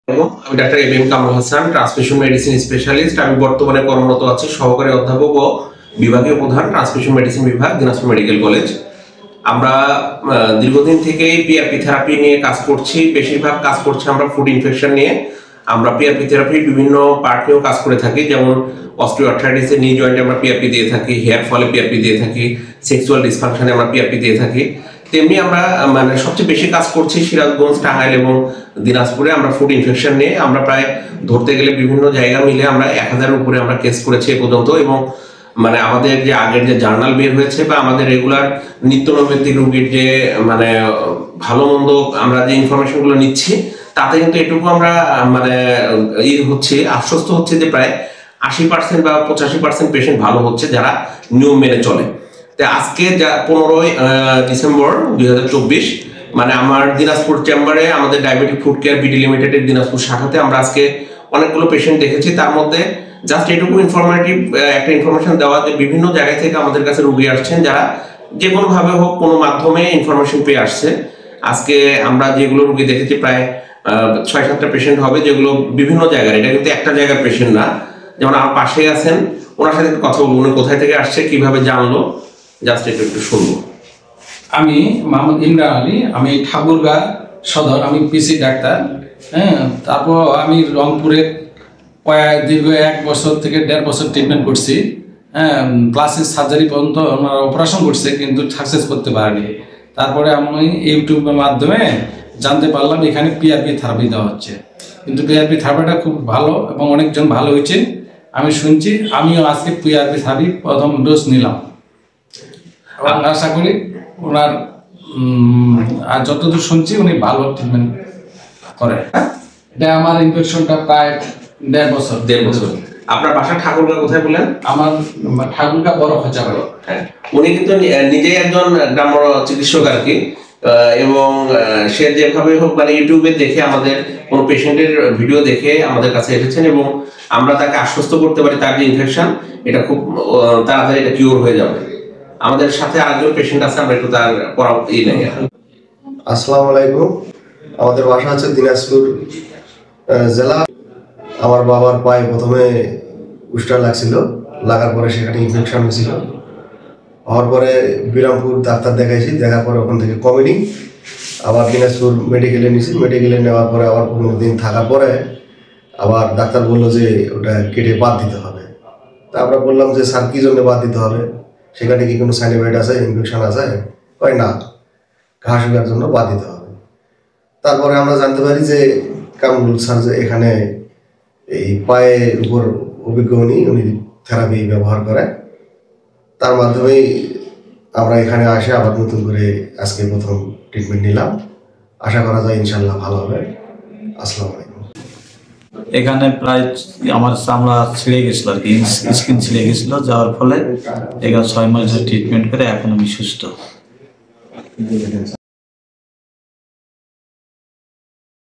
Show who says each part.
Speaker 1: আমি doctor M M Kamrul Hasan, transmission medicine specialist. আমি বর্তমানে কর্মরত আছি সহকারী অধ্যাপক ও বিভাগীয় প্রধান, ট্রান্সমিশন মেডিসিন বিভাগ, দিনাজপুর মেডিকেল কলেজ। আমরা দীর্ঘদিন থেকেই পিআরপি থেরাপি নিয়ে কাজ করছি। বেশিরভাগ কাজ করছি আমরা ফুড ইনফেকশন নিয়ে। আমরা পিআরপি থেরাপির বিভিন্ন পার্ট নিয়েও কাজ করে থাকি, যেমন অস্টিওআর্থ্রাইটিসে নি জয়েন্টে আমরা পিআরপি দিয়ে থাকি, হেয়ার ফলে পিআরপি দিয়ে থাকি, সেক্সুয়াল ডিসফাংশনে আমরা পিআরপি দিয়ে থাকি। তেমনি আমরা সবচেয়ে বেশি কাজ করছি সিরাজগঞ্জ, টাঙ্গাইল এবং দিনাজপুরে আমরা ফুড ইনফেকশন নিয়ে। আমরা প্রায় ধরতে গেলে বিভিন্ন জায়গা মিলে আমরা 1000-এর উপরে আমরা কেস করেছি এ পর্যন্ত। এবং আমাদের যে আগের যে জার্নাল বের হয়েছে বা আমাদের রেগুলার নিত্য নৈমিত্তিক রোগীর যে ভালো মন্দ আমরা যে ইনফরমেশনগুলো নিচ্ছি, তাতে কিন্তু এটুকু আমরা আশ্বস্ত হচ্ছে যে প্রায় 80% বা 85% পেশেন্ট ভালো হচ্ছে যারা নিয়ম মেনে চলে। আজকে যা 15ই ডিসেম্বর 2024 আমার দিনাজপুর চেম্বারে আমাদের ডায়াবেটিক ফুড কেয়ার বিডি লিমিটেডের দিনাজপুর শাখাতে আমরা আজকে অনেকগুলো পেশেন্ট দেখেছি। তার মধ্যে জাস্ট এটুকু ইনফরমেটিভ একটা ইনফরমেশন দেওয়া যে বিভিন্ন জায়গা থেকে আমাদের কাছে রোগী আসছেন যারা যে কোনোভাবে হোক কোনো মাধ্যমে ইনফরমেশন পেয়ে আসছে। আজকে আমরা যেগুলো রোগী দেখেছি প্রায় 6-7টা পেশেন্ট হবে, যেগুলো বিভিন্ন জায়গার, এটা কিন্তু একটা জায়গার পেশেন্ট না। যেমন আমার পাশে আছেন, ওনার সাথে কথা বলবো, উনি কোথায় থেকে আসছে, কিভাবে জানলো, জাস্ট একটু শুনবো।
Speaker 2: আমি মোহাম্মদ ইমরান আলী, আমি ঠাকুরগাঁ সদর, আমি পিসি ডাক্তার। তারপর আমি রংপুরে দীর্ঘ 1 বছর থেকে 1.5 বছর ট্রিটমেন্ট করছি। প্লাস্টিক সার্জারি পর্যন্ত ওনারা অপারেশন করছে, কিন্তু সাকসেস করতে পারেনি। তারপরে আমি ইউটিউবের মাধ্যমে জানতে পারলাম এখানে পিআরপি থেরাপি দেওয়া হচ্ছে, কিন্তু পিআরপি থেরাপিটা খুব ভালো এবং অনেকজন ভালো হয়েছে আমি শুনছি। আমিও আজকে পিআরপি থেরাপি প্রথম ডোজ নিলাম এবং আশা করি ওনার আর যতদূর শুনছি উনি ভালো ট্রিটমেন্ট করে। এটা আমার ইনফেকশনটা প্রায় 1.5 বছর।
Speaker 1: 1.5 বছর। আপনার বাসা ঠাকুরগাঁ কোথায় বলেন?
Speaker 2: আমার ঠাকুরগাঁ বড় খোঁচাবাড়ি।
Speaker 1: হ্যাঁ, উনি কিন্তু নিজেই একজন গ্রাম্য চিকিৎসক আর কি, এবং সে যেভাবে হোক ইউটিউবে দেখে আমাদের কোনো পেশেন্টের ভিডিও দেখে আমাদের কাছে এসেছেন, এবং আমরা তাকে আশ্বস্ত করতে পারি তার যে ইনফেকশন এটা খুব তাড়াতাড়ি এটা কিওর হয়ে যাবে। আমাদের সাথে আরেকজন পেশেন্ট আছে, আমরা একটু তার পরামর্শ নেই।
Speaker 3: আসসালামু আলাইকুম। আমাদের বাসা আছে দিনাজপুর জেলা। আমার বাবার পায়ে প্রথমে উস্টা লাগছিল, লাগার পরে সেখানে ইনফেকশন হয়েছিল। হওয়ার পরে বিরামপুর ডাক্তার দেখাইছি, দেখার পরে ওখান থেকে কমেডি আবার দিনাজপুর মেডিকেলে নিয়েছি। মেডিকেলে নেওয়ার পরে আবার 15 দিন থাকার পরে আবার ডাক্তার বললো যে ওটা কেটে বাদ দিতে হবে। তা আমরা বললাম যে স্যার কী জন্য বাদ দিতে হবে, সেখানে কি কোনো সাইড এফেক্ট আছে, ইনফেকশন আছে? কয় না, ঘা শুকার জন্য বাদ দিতে হবে। তারপরে আমরা জানতে পারি যে কামরুল স্যার যে এখানে এই পায়ের উপর অভিজ্ঞ উনি থেরাপি ব্যবহার করে। তার মাধ্যমেই আমরা এখানে আসে আবার নতুন করে আজকে প্রথম ট্রিটমেন্ট নিলাম। আশা করা যায় ইনশাল্লাহ ভালো হবে। আসসালামু আলাইকুম।
Speaker 4: এখানে প্রায় আমার চামড়া ছিঁড়ে গেছিলো আর কি, স্কিন ছিঁড়ে গেছিল, যাওয়ার ফলে এখানে 6 মাস ট্রিটমেন্ট করে এখন আমি সুস্থ।